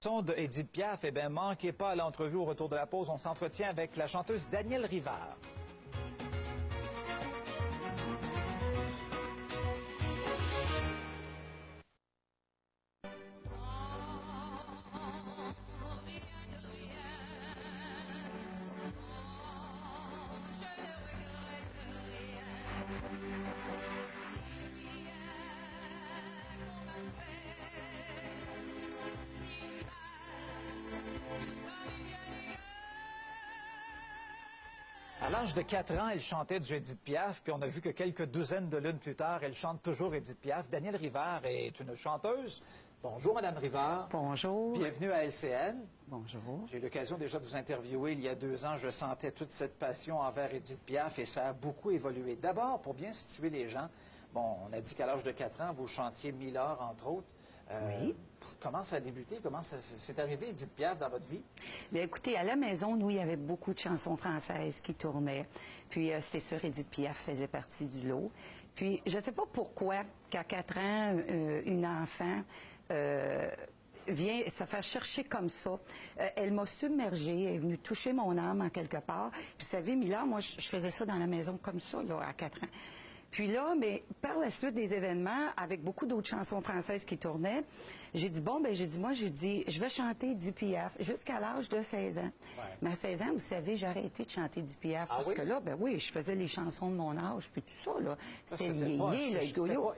Son de Édith Piaf, eh bien, manquez pas l'entrevue au retour de la pause. On s'entretient avec la chanteuse Danielle Rivard. À l'âge de 4 ans, elle chantait du Édith Piaf, puis on a vu que quelques douzaines de lunes plus tard, elle chante toujours Édith Piaf. Danielle Rivard est une chanteuse. Bonjour, Madame Rivard. Bonjour. Bienvenue à LCN. Bonjour. J'ai eu l'occasion déjà de vous interviewer il y a 2 ans. Je sentais toute cette passion envers Édith Piaf et ça a beaucoup évolué. D'abord, pour bien situer les gens, bon, on a dit qu'à l'âge de 4 ans, vous chantiez Miller, entre autres. Oui. Comment ça a débuté? Comment c'est arrivé, Édith Piaf, dans votre vie? Bien, écoutez, à la maison, nous, il y avait beaucoup de chansons françaises qui tournaient. Puis, c'est sûr, Édith Piaf faisait partie du lot. Puis, je ne sais pas pourquoi, qu'à 4 ans, une enfant vient se faire chercher comme ça. Elle m'a submergée, elle est venue toucher mon âme en quelque part. Puis, vous savez, Miller, moi, je faisais ça dans la maison comme ça, là, à 4 ans. Puis là, mais par la suite des événements, avec beaucoup d'autres chansons françaises qui tournaient, j'ai dit, bon, ben j'ai dit, je vais chanter du Piaf jusqu'à l'âge de 16 ans. Ouais. Mais à 16 ans, vous savez, j'ai arrêté de chanter du Piaf. Parce que là, ben oui, je faisais les chansons de mon âge, puis tout ça, là. C'était le yéyé, le goyo,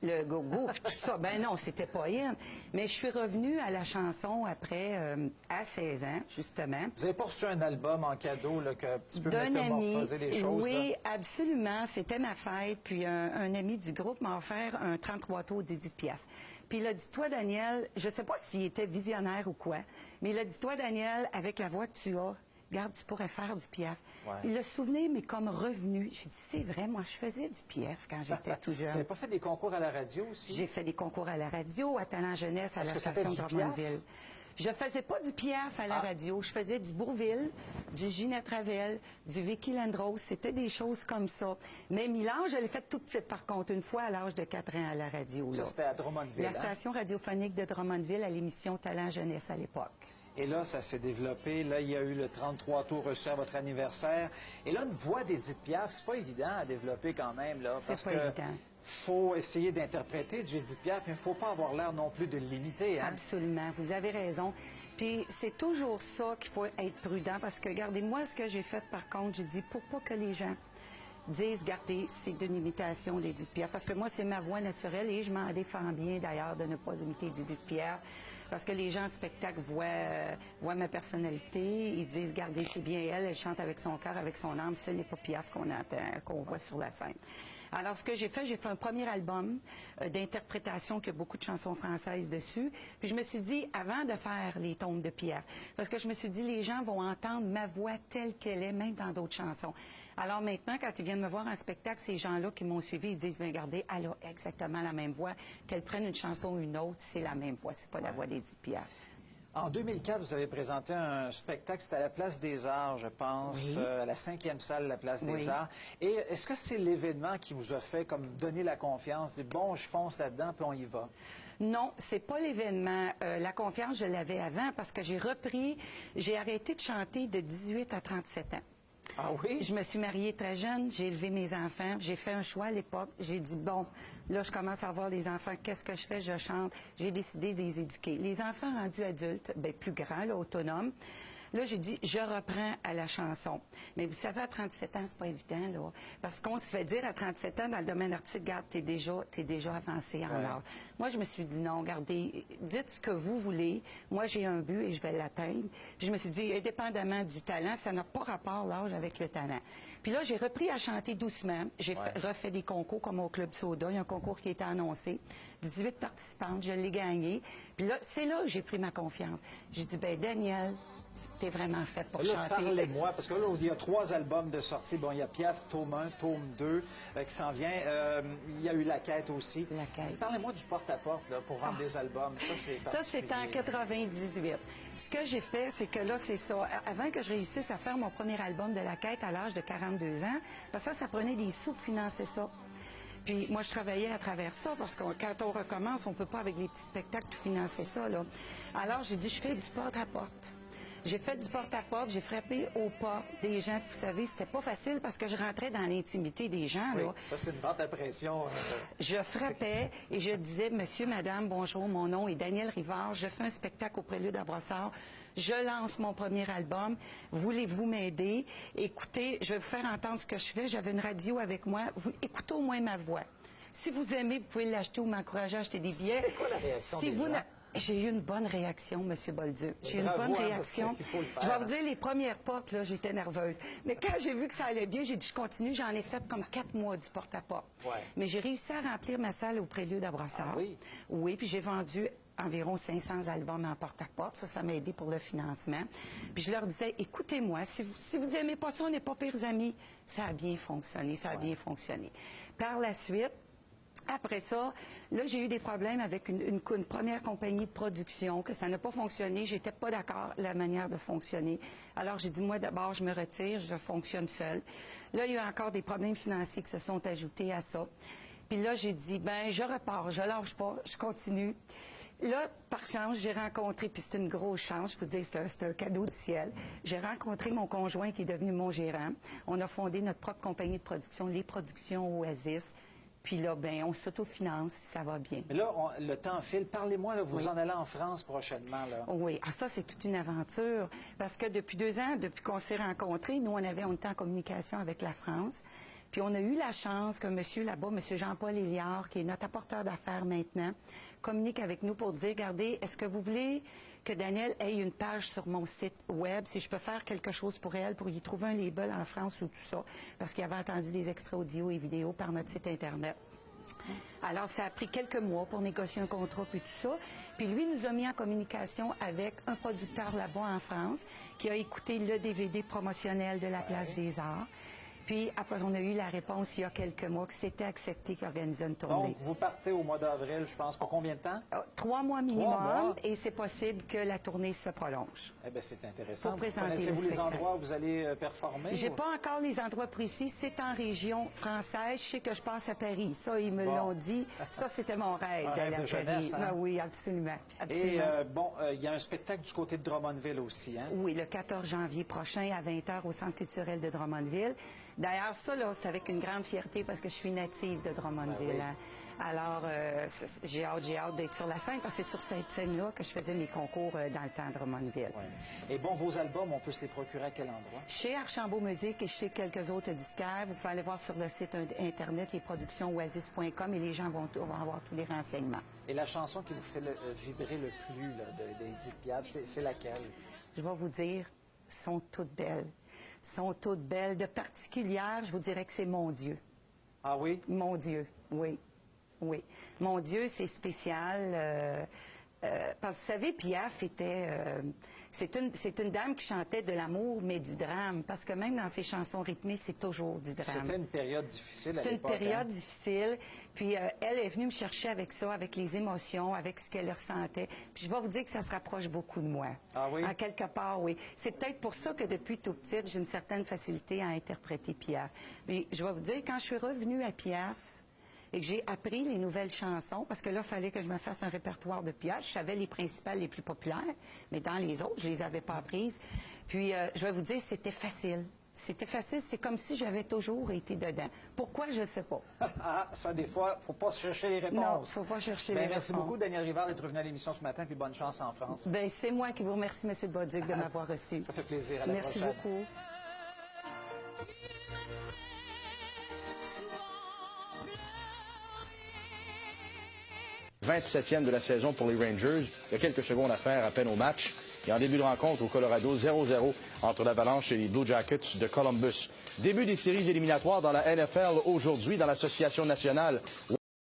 le gogo, puis tout ça. Ben non, c'était pas in. Mais je suis revenue à la chanson après, à 16 ans, justement. Vous avez pas reçu un album en cadeau, là, que un petit peu métamorphoser les choses, oui, là? Absolument. C'était ma fête. Puis un ami du groupe m'a offert un 33 tours d'Édith Piaf. Puis il a dit, toi, Danielle, je ne sais pas s'il était visionnaire ou quoi, mais il a dit, toi, Danielle, avec la voix que tu as, regarde, tu pourrais faire du Piaf. Ouais. Et le souvenir m'est comme revenu. J'ai dit, c'est vrai, moi, je faisais du Piaf quand j'étais tout jeune. Vous n'avez pas fait des concours à la radio aussi? J'ai fait des concours à la radio, à Talent Jeunesse, à la station de Drummondville. Je faisais pas du Piaf à la radio. Je faisais du Bourvil, du Ginette Ravel, du Vicky Landros. C'était des choses comme ça. Mais Milan, je l'ai fait tout petite, par contre, une fois à l'âge de 4 ans à la radio. Ça, c'était à Drummondville. La station radiophonique de Drummondville à l'émission Talent Jeunesse à l'époque. Et là, ça s'est développé. Là, il y a eu le 33 tours reçu à votre anniversaire. Et là, une voix d'Édith Piaf, c'est pas évident à développer quand même, là. C'est pas évident. Faut essayer d'interpréter du Édith Piaf, mais il ne faut pas avoir l'air non plus de le limiter. Hein? Absolument, vous avez raison. Puis c'est toujours ça qu'il faut être prudent, parce que, regardez, moi, ce que j'ai fait, par contre, j'ai dit, pour pas que les gens disent, regardez, c'est une imitation d'Édith Piaf, parce que moi, c'est ma voix naturelle et je m'en défends bien, d'ailleurs, de ne pas imiter Édith Piaf, parce que les gens en spectacle voient ma personnalité, ils disent, regardez, c'est bien elle chante avec son cœur, avec son âme, ce n'est pas Piaf qu'on entend, qu'on voit sur la scène. Alors, ce que j'ai fait un premier album d'interprétation qui a beaucoup de chansons françaises dessus. Puis je me suis dit, avant de faire les tombes de Piaf, parce que je me suis dit, les gens vont entendre ma voix telle qu'elle est, même dans d'autres chansons. Alors maintenant, quand ils viennent me voir en spectacle, ces gens-là qui m'ont suivi, ils disent, bien, regardez, elle a exactement la même voix. Qu'elle prenne une chanson ou une autre, c'est la même voix, c'est pas la voix d'Édith Piaf. En 2004, vous avez présenté un spectacle, c'était à la Place des Arts, je pense, à la 5e salle de la Place des Arts. Et est-ce que c'est l'événement qui vous a fait comme donner la confiance, dire bon, je fonce là-dedans, puis on y va? Non, c'est pas l'événement. La confiance, je l'avais avant parce que j'ai arrêté de chanter de 18 à 37 ans. Ah oui? Je me suis mariée très jeune, j'ai élevé mes enfants, j'ai fait un choix à l'époque. J'ai dit, bon, là, je commence à avoir des enfants, qu'est-ce que je fais? Je chante. J'ai décidé de les éduquer. Les enfants rendus adultes, bien, plus grands, là, autonomes, là, j'ai dit, je reprends à la chanson. Mais vous savez, à 37 ans, c'est pas évident, là. Parce qu'on se fait dire à 37 ans, dans le domaine artistique, regarde, t'es déjà avancé en âge. Moi, je me suis dit, non, regardez, dites ce que vous voulez. Moi, j'ai un but et je vais l'atteindre. Puis je me suis dit, indépendamment du talent, ça n'a pas rapport, l'âge, avec le talent. Puis là, j'ai repris à chanter doucement. J'ai refait des concours, comme au Club Soda. Il y a un concours qui était annoncé. 18 participantes, je l'ai gagné. Puis là, c'est là que j'ai pris ma confiance. J'ai dit, ben Danielle, t'es vraiment faite pour chanter. Parlez-moi, parce que là, il y a 3 albums de sortie. Bon, il y a Piaf, tome 1, tome 2 qui s'en vient. Il y a eu La Quête aussi. La Quête. Parlez-moi du porte-à-porte là, pour vendre des albums. Ça, c'est en 98. Ce que j'ai fait, c'est que là, c'est ça. Avant que je réussisse à faire mon premier album de La Quête à l'âge de 42 ans, parce que ça prenait des sous pour financer ça. Puis moi, je travaillais à travers ça, parce que quand on recommence, on ne peut pas, avec les petits spectacles, tout financer ça, là. Alors, j'ai dit, je fais du porte-à-porte. J'ai fait du porte-à-porte, j'ai frappé au pas des gens. Vous savez, c'était pas facile parce que je rentrais dans l'intimité des gens. Oui, là. ça, c'est une vente à pression. Je frappais et je disais, monsieur, madame, bonjour, mon nom est Danielle Rivard, je fais un spectacle au Prélude à Brossard. Je lance mon premier album. Voulez-vous m'aider? Écoutez, je vais vous faire entendre ce que je fais. J'avais une radio avec moi. Écoutez au moins ma voix. Si vous aimez, vous pouvez l'acheter ou m'encourager à acheter des billets. C'est quoi la réaction si des vous gens? J'ai eu une bonne réaction, M. Bolduc. J'ai eu une bonne réaction. Il faut le faire. Je vais vous dire, les premières portes, là, j'étais nerveuse. Mais quand j'ai vu que ça allait bien, j'ai dit, je continue. J'en ai fait comme 4 mois du porte-à-porte. Ouais. Mais j'ai réussi à remplir ma salle au Prélude à Brossard. Ah oui? Oui, puis j'ai vendu environ 500 albums en porte-à-porte. Ça m'a aidé pour le financement. Puis je leur disais, écoutez-moi, si vous aimez pas ça, on n'est pas pires amis. Ça a bien fonctionné, ça a bien fonctionné. Par la suite, après ça, là, j'ai eu des problèmes avec une première compagnie de production, que ça n'a pas fonctionné. J'étais pas d'accord la manière de fonctionner. Alors, j'ai dit, moi, d'abord, je me retire, je fonctionne seule. Là, il y a eu encore des problèmes financiers qui se sont ajoutés à ça. Puis là, j'ai dit, ben, je repars, je lâche pas, je continue. Là, par chance, j'ai rencontré, puis c'est une grosse chance, je vous dis, c'est un cadeau du ciel. J'ai rencontré mon conjoint qui est devenu mon gérant. On a fondé notre propre compagnie de production, les Productions Oasis. Puis là, ben, on s'autofinance, ça va bien. Mais là, le temps file. Parlez-moi, là, vous en allez en France prochainement, là. Oui, ça, c'est toute une aventure. Parce que depuis 2 ans, depuis qu'on s'est rencontrés, nous, on était en communication avec la France. Puis on a eu la chance que monsieur là-bas, monsieur Jean-Paul Éliard, qui est notre apporteur d'affaires maintenant, communique avec nous pour dire, regardez, est-ce que vous voulez que Danielle ait une page sur mon site web, si je peux faire quelque chose pour elle, pour y trouver un label en France ou tout ça, parce qu'il avait entendu des extraits audio et vidéo par notre site Internet. Alors, ça a pris quelques mois pour négocier un contrat puis tout ça. Puis lui nous a mis en communication avec un producteur là-bas en France qui a écouté le DVD promotionnel de la Place des Arts. Puis après, on a eu la réponse il y a quelques mois que c'était accepté qu'il organisait une tournée. Donc, vous partez au mois d'avril, je pense, pour combien de temps? 3 mois minimum, 3 mois. et c'est possible que la tournée se prolonge. Eh bien, c'est intéressant. Pour présenter Connaissez-vous le les spectacle. endroits où vous allez performer? J'ai ou... pas encore les endroits précis. C'est en région française. Je sais que je passe à Paris. Ça, ils me l'ont dit. Ça, c'était mon rêve Un d'aller rêve à de Paris. jeunesse, hein? Ah oui, absolument. Et absolument. il y a un spectacle du côté de Drummondville aussi, hein? Oui, le 14 janvier prochain à 20h au Centre culturel de Drummondville. D'ailleurs, ça, là, c'est avec une grande fierté parce que je suis native de Drummondville. Ben oui. Hein. Alors, j'ai hâte d'être sur la scène parce que c'est sur cette scène-là que je faisais mes concours dans le temps de Drummondville. Ouais. Et bon, vos albums, on peut se les procurer à quel endroit? Chez Archambault Musique et chez quelques autres disquaires, vous pouvez aller voir sur le site Internet lesproductionsoasis.com et les gens vont avoir tous les renseignements. Et la chanson qui vous fait vibrer le plus d'Édith Piaf, c'est laquelle? Je vais vous dire, sont toutes belles. Sont toutes belles. De particulière, je vous dirais que c'est Mon Dieu. Ah oui? Mon Dieu, oui. Oui. Mon Dieu, c'est spécial. Parce que vous savez, Piaf était... c'est une dame qui chantait de l'amour, mais du drame. Parce que même dans ses chansons rythmées, c'est toujours du drame. C'était une période difficile à l'époque. C'était une période hein? difficile. Puis elle est venue me chercher avec ça, avec les émotions, avec ce qu'elle ressentait. Puis je vais vous dire que ça se rapproche beaucoup de moi. Ah oui? En quelque part, oui. C'est peut-être pour ça que depuis tout petite, j'ai une certaine facilité à interpréter Piaf. Mais je vais vous dire, quand je suis revenue à Piaf, et que j'ai appris les nouvelles chansons, parce que là, il fallait que je me fasse un répertoire de Piaf. Je savais les principales, les plus populaires, mais dans les autres, je les avais pas apprises. Puis, je vais vous dire, c'était facile. C'était facile, c'est comme si j'avais toujours été dedans. Pourquoi, je ne sais pas. Ah, ça, des fois, il ne faut pas chercher les réponses. Non, il ne faut pas chercher les réponses. Merci beaucoup, Danielle Rivard, d'être venue à l'émission ce matin, puis bonne chance en France. Bien, c'est moi qui vous remercie, M. Bolduc, de m'avoir reçu. Ça fait plaisir. À la Merci prochaine. beaucoup. 27e de la saison pour les Rangers. Il y a quelques secondes à faire à peine au match. Et en début de rencontre au Colorado, 0-0 entre l'Avalanche et les Blue Jackets de Columbus. Début des séries éliminatoires dans la NFL aujourd'hui dans l'Association nationale.